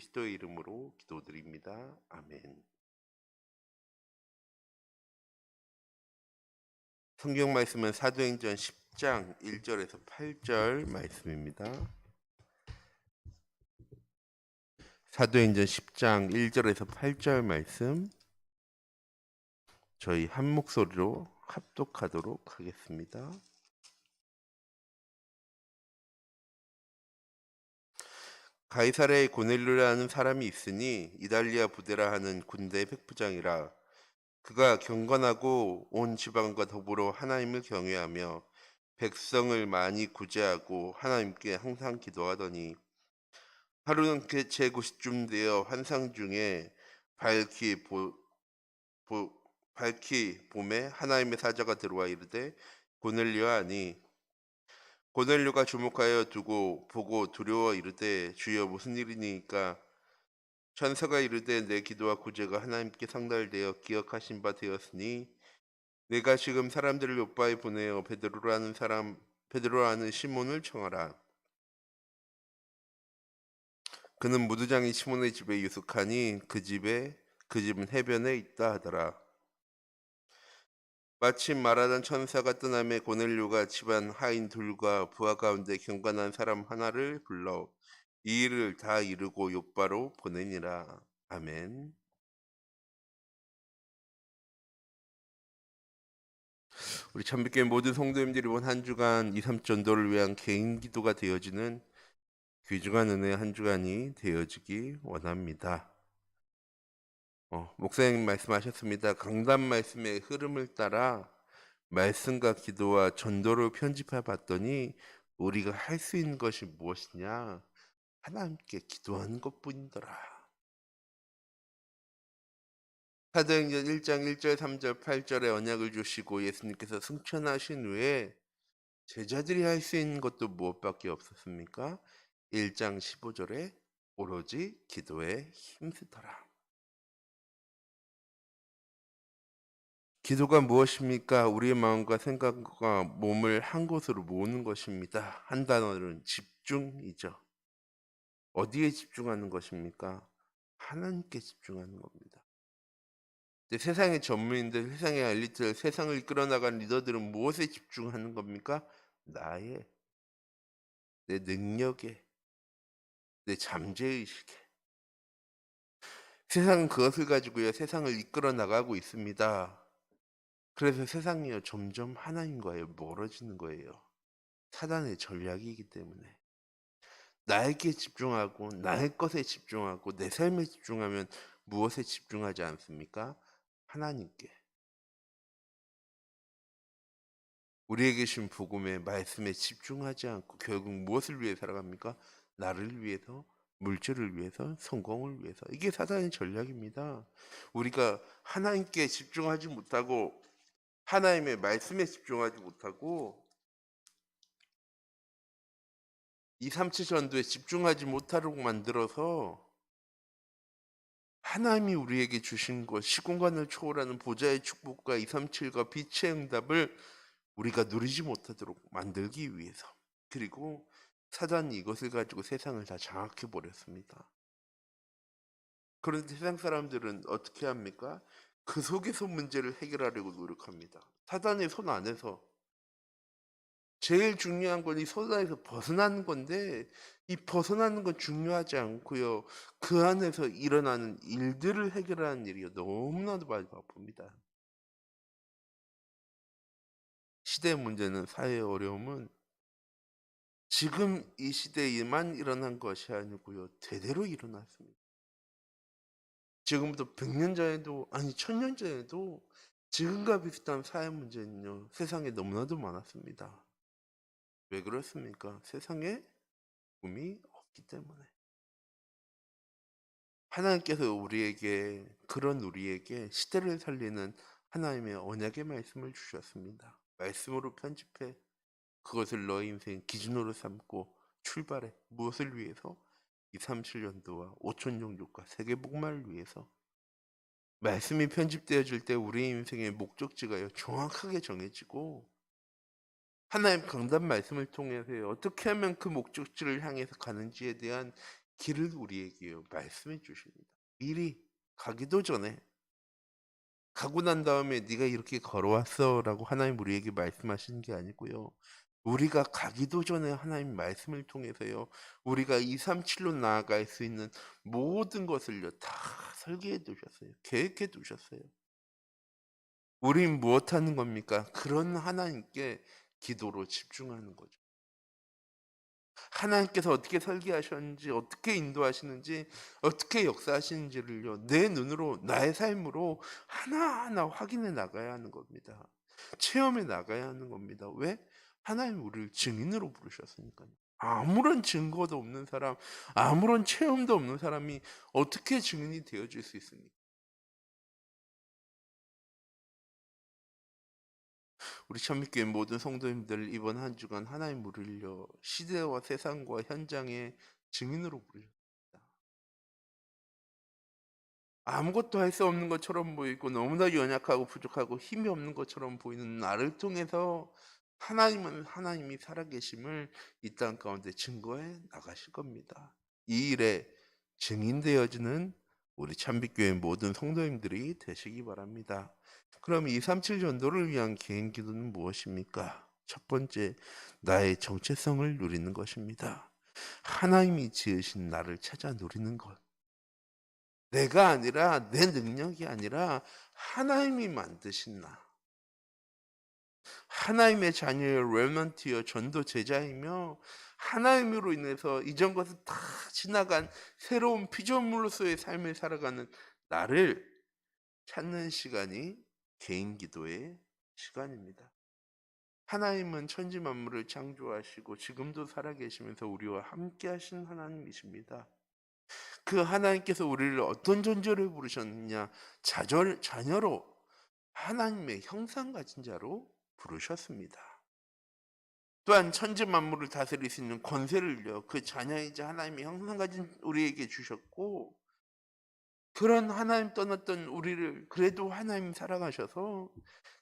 그리스도의 이름으로 기도드립니다. 아멘. 성경 말씀은 사도행전 10장 1절에서 8절 말씀입니다. 사도행전 10장 1절에서 8절 말씀 저희 한 목소리로 합독하도록 하겠습니다. 가이사랴에 고넬료라는 사람이 있으니 이달리아 부대라 하는 군대 백부장이라. 그가 경건하고 온 지방과 더불어 하나님을 경외하며 백성을 많이 구제하고 하나님께 항상 기도하더니 하루는 그 제9시쯤 되어 환상 중에 밝히 봄에 하나님의 사자가 들어와 이르되 고넬료야 하니 고넬료가 주목하여 두고 보고 두려워 이르되 주여 무슨 일이니까 천사가 이르되 내 기도와 구제가 하나님께 상달되어 기억하신 바 되었으니 내가 지금 사람들을 요바에 보내어 베드로라는 시몬을 청하라. 그는 무두장이 시몬의 집에 유숙하니 그 집은 해변에 있다 하더라. 마침 말하던 천사가 떠남에 고넬료가 집안 하인 둘과 부하 가운데 경건한 사람 하나를 불러 이 일을 다 이루고 요바로 보내니라. 아멘. 우리 참빛교회 모든 성도님들이 이번 한 주간 2, 3 전도를 위한 개인 기도가 되어지는 귀중한 은혜의 한 주간이 되어지기 원합니다. 목사님 말씀하셨습니다. 강단 말씀의 흐름을 따라 말씀과 기도와 전도를 편집해 봤더니 우리가 할 수 있는 것이 무엇이냐? 하나님께 기도하는 것뿐이더라. 사도행전 1장 1절 3절 8절에 언약을 주시고 예수님께서 승천하신 후에 제자들이 할 수 있는 것도 무엇밖에 없었습니까? 1장 15절에 오로지 기도에 힘쓰더라. 기도가 무엇입니까? 우리의 마음과 생각과 몸을 한 곳으로 모으는 것입니다. 한 단어는 집중이죠. 어디에 집중하는 것입니까? 하나님께 집중하는 겁니다. 세상의 전문인들, 세상의 엘리트들, 세상을 이끌어나간 리더들은 무엇에 집중하는 겁니까? 내 능력에, 내 잠재의식에. 세상은 그것을 가지고요, 세상을 이끌어 나가고 있습니다. 그래서 세상이요, 점점 하나님과의 멀어지는 거예요. 사단의 전략이기 때문에. 나에게 집중하고, 나의 것에 집중하고, 내 삶에 집중하면 무엇에 집중하지 않습니까? 하나님께. 우리에게 주신 복음의 말씀에 집중하지 않고 결국 무엇을 위해 살아갑니까? 나를 위해서, 물질을 위해서, 성공을 위해서. 이게 사단의 전략입니다. 우리가 하나님께 집중하지 못하고 하나님의 말씀에 집중하지 못하고 2, 3치 전도에 집중하지 못하도록 만들어서 하나님이 우리에게 주신 것, 시공간을 초월하는 보좌의 축복과 237과 빛의 응답을 우리가 누리지 못하도록 만들기 위해서, 그리고 사단이 이것을 가지고 세상을 다 장악해 버렸습니다. 그런데 세상 사람들은 어떻게 합니까? 그 속에서 문제를 해결하려고 노력합니다. 사단의 손 안에서. 제일 중요한 건 이 사단에서 벗어나는 건데, 이 벗어나는 건 중요하지 않고요, 그 안에서 일어나는 일들을 해결하는 일이 너무나도 많이 바쁩니다. 시대의 문제는, 사회의 어려움은 지금 이 시대에만 일어난 것이 아니고요, 대대로 일어났습니다. 지금부터 100년 전에도, 아니 1000년 전에도 지금과 비슷한 사회 문제는요, 세상에 너무나도 많았습니다. 왜 그렇습니까? 세상에 꿈이 없기 때문에. 하나님께서 우리에게 시대를 살리는 하나님의 언약의 말씀을 주셨습니다. 말씀으로 편집해 그것을 너의 인생 기준으로 삼고 출발해. 무엇을 위해서? 237년도와 5천 종족과 세계 복음화를 위해서. 말씀이 편집되어질 때 우리 인생의 목적지가 정확하게 정해지고, 하나님 강단 말씀을 통해서 어떻게 하면 그 목적지를 향해서 가는지에 대한 길을 우리에게 말씀해 주십니다. 미리 가기도 전에 가고 난 다음에 "네가 이렇게 걸어왔어."라고 하나님 우리에게 말씀하시는 게 아니고요. 우리가 가기도 전에 하나님 말씀을 통해서요. 우리가 237로 나아갈 수 있는 모든 것을요 다 설계해 두셨어요. 계획해 두셨어요. 우린 무엇하는 겁니까? 그런 하나님께 기도로 집중하는 거죠. 하나님께서 어떻게 설계하셨는지, 어떻게 인도하시는지, 어떻게 역사하시는지를요, 내 눈으로, 나의 삶으로 하나하나 확인해 나가야 하는 겁니다. 체험해 나가야 하는 겁니다. 왜? 하나님 우리를 증인으로 부르셨으니까요. 아무런 증거도 없는 사람, 아무런 체험도 없는 사람이 어떻게 증인이 되어줄 수 있습니까? 우리 참미교회 모든 성도님들 이번 한 주간 하나님 우리를요, 시대와 세상과 현장의 증인으로 부르셨습니다. 아무것도 할 수 없는 것처럼 보이고 너무나 연약하고 부족하고 힘이 없는 것처럼 보이는 나를 통해서 하나님은 하나님이 살아계심을 이 땅 가운데 증거해 나가실 겁니다. 이 일에 증인되어지는 우리 참빛교회 모든 성도님들이 되시기 바랍니다. 그럼 237 전도를 위한 개인 기도는 무엇입니까? 첫 번째, 나의 정체성을 누리는 것입니다. 하나님이 지으신 나를 찾아 누리는 것. 내가 아니라 내 능력이 아니라 하나님이 만드신 나. 하나님의 자녀여 렘넌트여 전도 제자이며 하나님으로 인해서 이전 것을 다 지나간 새로운 피조물로서의 삶을 살아가는 나를 찾는 시간이 개인 기도의 시간입니다. 하나님은 천지 만물을 창조하시고 지금도 살아계시면서 우리와 함께 하신 하나님이십니다. 그 하나님께서 우리를 어떤 존재로 부르셨느냐? 자녀로 하나님의 형상 가진 자로 부르셨습니다. 또한 천지 만물을 다스릴 수 있는 권세를요. 그 자녀이자 하나님의 형상 가진 우리에게 주셨고 그런 하나님 떠났던 우리를 그래도 하나님 사랑하셔서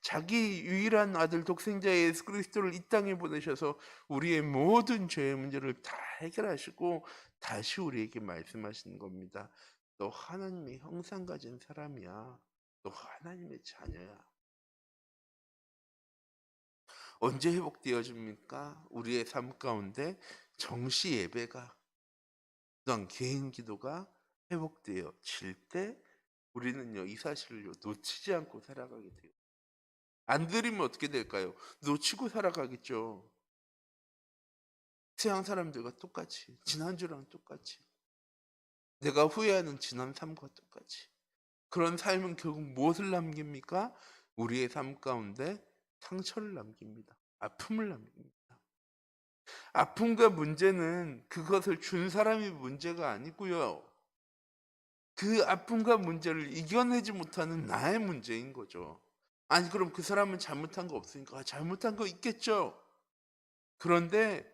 자기 유일한 아들 독생자 예수 그리스도를 이 땅에 보내셔서 우리의 모든 죄의 문제를 다 해결하시고 다시 우리에게 말씀하시는 겁니다. 너 하나님의 형상 가진 사람이야. 너 하나님의 자녀야. 언제 회복되어집니까? 우리의 삶 가운데 정시 예배가 또한 개인 기도가 회복되어질 때 우리는요 이 사실을 놓치지 않고 살아가게 돼요. 안 드리면 어떻게 될까요? 놓치고 살아가겠죠. 세상 사람들과 똑같이 지난주랑 똑같이 내가 후회하는 지난 삶과 똑같이 그런 삶은 결국 무엇을 남깁니까? 우리의 삶 가운데 상처를 남깁니다. 아픔을 남깁니다. 아픔과 문제는 그것을 준 사람이 문제가 아니고요. 그 아픔과 문제를 이겨내지 못하는 나의 문제인 거죠. 아니 그럼 그 사람은 잘못한 거 없으니까 잘못한 거 있겠죠. 그런데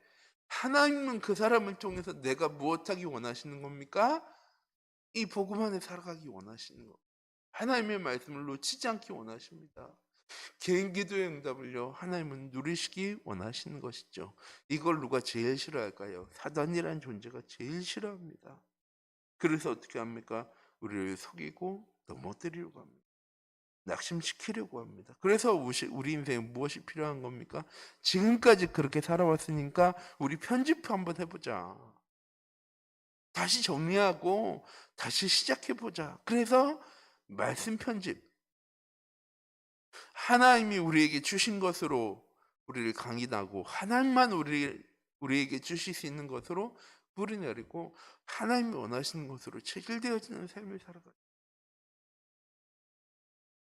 하나님은 그 사람을 통해서 내가 무엇하기 원하시는 겁니까? 이 복음 안에 살아가기 원하시는 거. 하나님의 말씀을 놓치지 않기 원하십니다. 개인 기도의 응답을요. 하나님은 누리시기 원하시는 것이죠. 이걸 누가 제일 싫어할까요? 사단이라는 존재가 제일 싫어합니다. 그래서 어떻게 합니까? 우리를 속이고 넘어뜨리려고 합니다. 낙심시키려고 합니다. 그래서 우리 인생에 무엇이 필요한 겁니까? 지금까지 그렇게 살아왔으니까 우리 편집 한번 해보자. 다시 정리하고 다시 시작해보자. 그래서 말씀 편집. 하나님이 우리에게 주신 것으로 우리를 강인하고 하나님만 우리에게 주실 수 있는 것으로 뿌리 내리고 하나님이 원하시는 것으로 체질되어지는 삶을 살아가.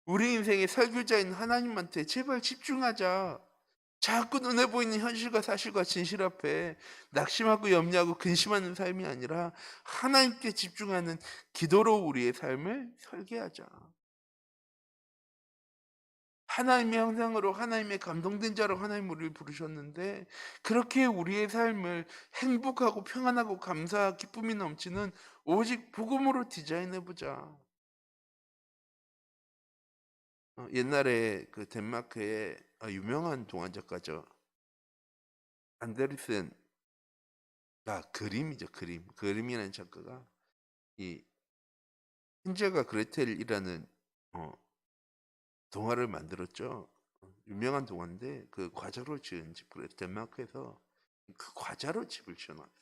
우리 인생의 설교자인 하나님한테 제발 집중하자. 자꾸 눈에 보이는 현실과 사실과 진실 앞에 낙심하고 염려하고 근심하는 삶이 아니라 하나님께 집중하는 기도로 우리의 삶을 설계하자. 하나님의 형상으로 하나님의 감동된 자로 하나님 우리를 부르셨는데 그렇게 우리의 삶을 행복하고 평안하고 감사 기쁨이 넘치는 오직 복음으로 디자인해 보자. 옛날에 그 덴마크의 유명한 동화 작가죠. 안데르센 그림이죠, 그림. 그림이라는 작가가 이 헨젤과 그레텔이라는 어 동화를 만들었죠. 유명한 동화인데 그 과자로 지은 집, 그래서 덴마크에서 그 과자로 집을 지어 놨습니다.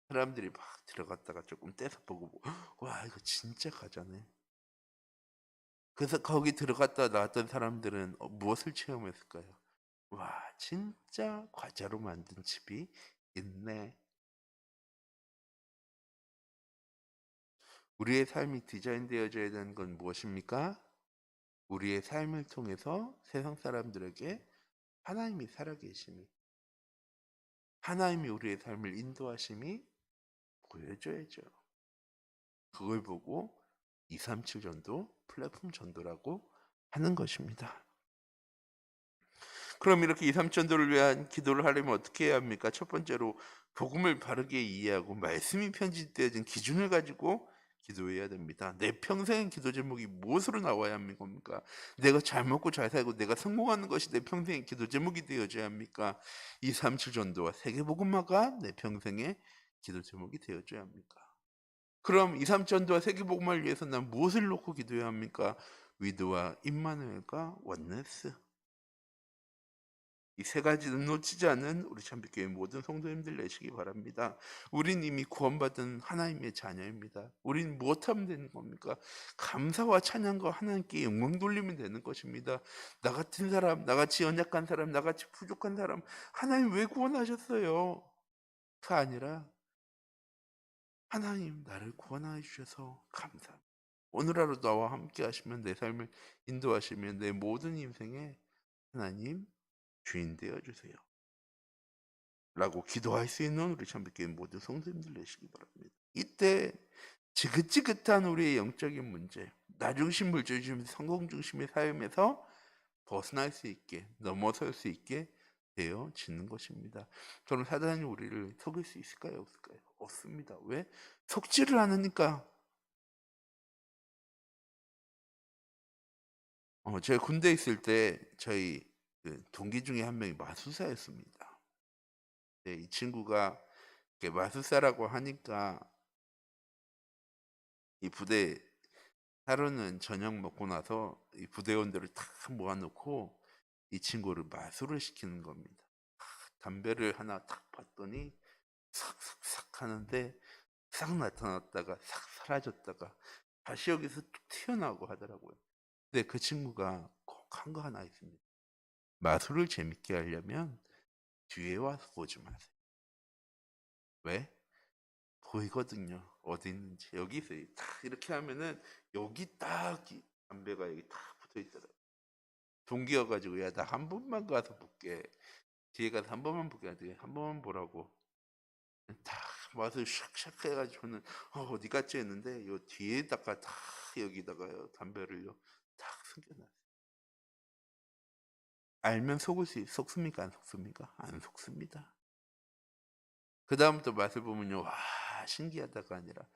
사람들이 막 들어갔다가 조금 떼서 보고 와 이거 진짜 과자네. 그래서 거기 들어갔다 나왔던 사람들은 무엇을 체험했을까요? 와 진짜 과자로 만든 집이 있네. 우리의 삶이 디자인되어져야 되는 건 무엇입니까? 우리의 삶을 통해서 세상 사람들에게 하나님이 살아계심이, 하나님이 우리의 삶을 인도하심이 보여줘야죠. 그걸 보고 237 전도, 플랫폼 전도라고 하는 것입니다. 그럼 이렇게 237 전도를 위한 기도를 하려면 어떻게 해야 합니까? 첫 번째로 복음을 바르게 이해하고 말씀이 편집되어진 기준을 가지고 기도해야 됩니다. 내 평생 기도 제목이 무엇으로 나와야 합니까? 내가 잘 먹고 잘 살고 내가 성공하는 것이 내 평생의 기도 제목이 되어져야 합니까? 237 전도와 세계복음화가 내 평생의 기도 제목이 되어져야 합니까? 그럼 237 전도와 세계복음화를 위해서 난 무엇을 놓고 기도해야 합니까? 위드와 임마누엘과 원네스, 이 세 가지는 놓치지 않은 우리 참빛교회 모든 성도님들 되시기 바랍니다. 우린 이미 구원받은 하나님의 자녀입니다. 우린 무엇하면 되는 겁니까? 감사와 찬양과 하나님께 영광 돌리면 되는 것입니다. 나 같은 사람, 나같이 연약한 사람, 나같이 부족한 사람, 하나님 왜 구원하셨어요? 그 아니라 하나님 나를 구원하여 주셔서 감사합니다. 오늘 하루 나와 함께 하시면 내 삶을 인도하시면 내 모든 인생에 하나님 주인 되어 주세요. 라고 기도할 수 있는 우리 참빛교회 모든 성도님들 되시기 바랍니다. 이때 지긋지긋한 우리의 영적인 문제, 나중심, 물질중심, 성공중심의 삶에서 벗어날 수 있게, 넘어설 수 있게 되어지는 것입니다. 저는 사단이 우리를 속일 수 있을까요? 없을까요? 없습니다. 왜? 속지를 않으니까. 제가 군대에 있을 때 저희 그 동기 중에 한 명이 마술사였습니다. 네, 이 친구가 이렇게 마술사라고 하니까 이 부대 하루는 저녁 먹고 나서 이 부대원들을 다 모아놓고 이 친구를 마술을 시키는 겁니다. 담배를 하나 탁 봤더니 싹싹싹 하는데 싹 나타났다가 싹 사라졌다가 다시 여기서 툭 튀어나오고 하더라고요. 근데 그 친구가 꼭 한 거 하나 있습니다. 마술을 재밌게 하려면 뒤에 와서 보지 마세요. 왜? 보이거든요. 어디 있는지. 여기 있어요. 딱 이렇게 하면은 여기 딱 담배가 여기 딱 붙어 있더라고요. 동기여가지고 야 나 한 번만 가서 볼게. 뒤에 가서 한 번만 보게 하지. 한 번만 보라고. 딱 맛을 샥샥 해가지고는 어디 갔지 했는데 요 뒤에다가 딱 여기다가요 담배를요 딱 숨겨놨어요. 알면 속습니까 안 속습니까? 안 속습니다. 그 다음부터 맛을 보면요 와 신기하다가 아니라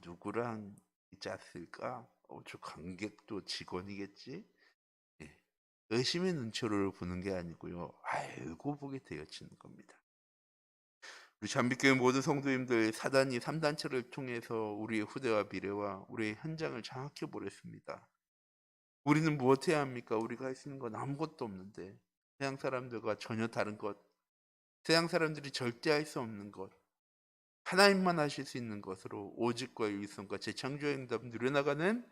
누구랑 짰을까? 저 관객도 직원이겠지? 예. 의심의 눈초리를 보는 게 아니고요 알고 보게 되어지는 겁니다. 우리 잠빛교회 모든 성도님들, 사단이 3단체를 통해서 우리의 후대와 미래와 우리의 현장을 장악해 버렸습니다. 우리는 무엇 해야 합니까? 우리가 할 수 있는 건 아무것도 없는데 세상 사람들과 전혀 다른 것, 세상 사람들이 절대 할 수 없는 것, 하나님만 하실 수 있는 것으로 오직과 일성과 재창조의 응답 누려나가는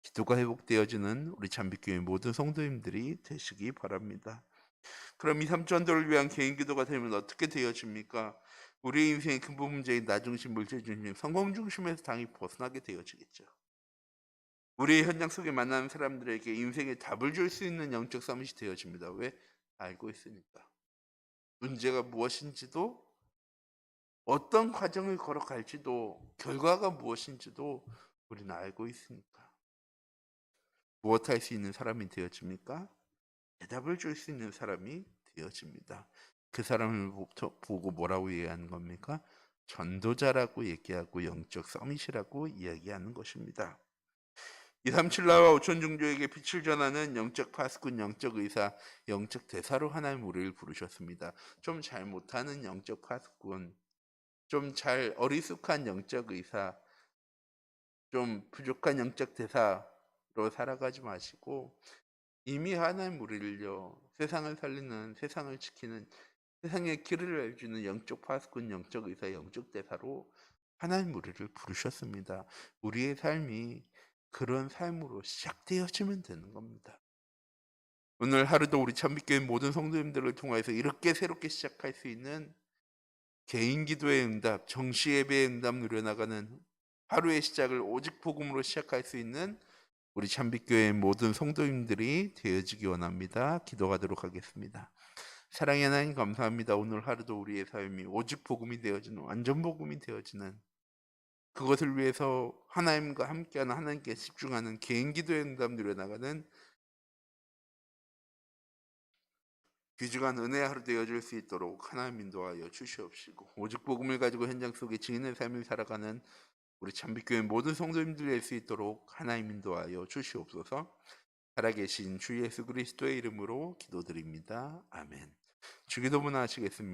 기도가 회복되어지는 우리 잠빛교회 모든 성도님들이 되시기 바랍니다. 그럼 이 삼천도를 위한 개인 기도가 되면 어떻게 되어집니까? 우리의 인생의 근본 문제인 나 중심, 물질 중심, 성공 중심에서 당연히 벗어나게 되어지겠죠. 우리의 현장 속에 만나는 사람들에게 인생의 답을 줄 수 있는 영적 싸움이 되어집니다. 왜? 알고 있으니까. 문제가 무엇인지도 어떤 과정을 걸어갈지도 결과가 무엇인지도 우리는 알고 있으니까. 무엇 할 수 있는 사람이 되어집니까? 대답을 줄 수 있는 사람이 되어집니다. 그 사람을 보고 뭐라고 얘기하는 겁니까? 전도자라고 얘기하고 영적 서밋이라고 이야기하는 것입니다. 237 나와 5천 종족에게 빛을 전하는 영적 파수꾼, 영적 의사, 영적 대사로 하나님 우리를 부르셨습니다. 좀 잘 못하는 영적 파수꾼, 좀 잘 어리숙한 영적 의사, 좀 부족한 영적 대사로 살아가지 마시고 이미 하나님 우리를요, 세상을 살리는, 세상을 지키는, 세상의 길을 알려주는 영적 파수꾼, 영적 의사, 영적 대사로 하나님 우리를 부르셨습니다. 우리의 삶이 그런 삶으로 시작되어지면 되는 겁니다. 오늘 하루도 우리 참빛교회 모든 성도님들을 통해서 이렇게 새롭게 시작할 수 있는 개인 기도의 응답, 정시 예배의 응답 누려나가는 하루의 시작을 오직 복음으로 시작할 수 있는 우리 참빛교회 모든 성도님들이 되어지기 원합니다. 기도하도록 하겠습니다. 사랑의 하나님 감사합니다. 오늘 하루도 우리의 삶이 오직 복음이 되어지는 완전 복음이 되어지는 그것을 위해서 하나님과 함께하는 하나님께 집중하는 개인 기도의 응답 누려나가는 귀중한 은혜의 하루 되어질 수 있도록 하나님 인도하여 주시옵시고 오직 복음을 가지고 현장 속에 증인의 삶을 살아가는 우리 참빛교회 모든 성도님들 될 수 있도록 하나님 인도하여 주시옵소서. 살아계신 주 예수 그리스도의 이름으로 기도드립니다. 아멘. 주기도문 하시겠습니다.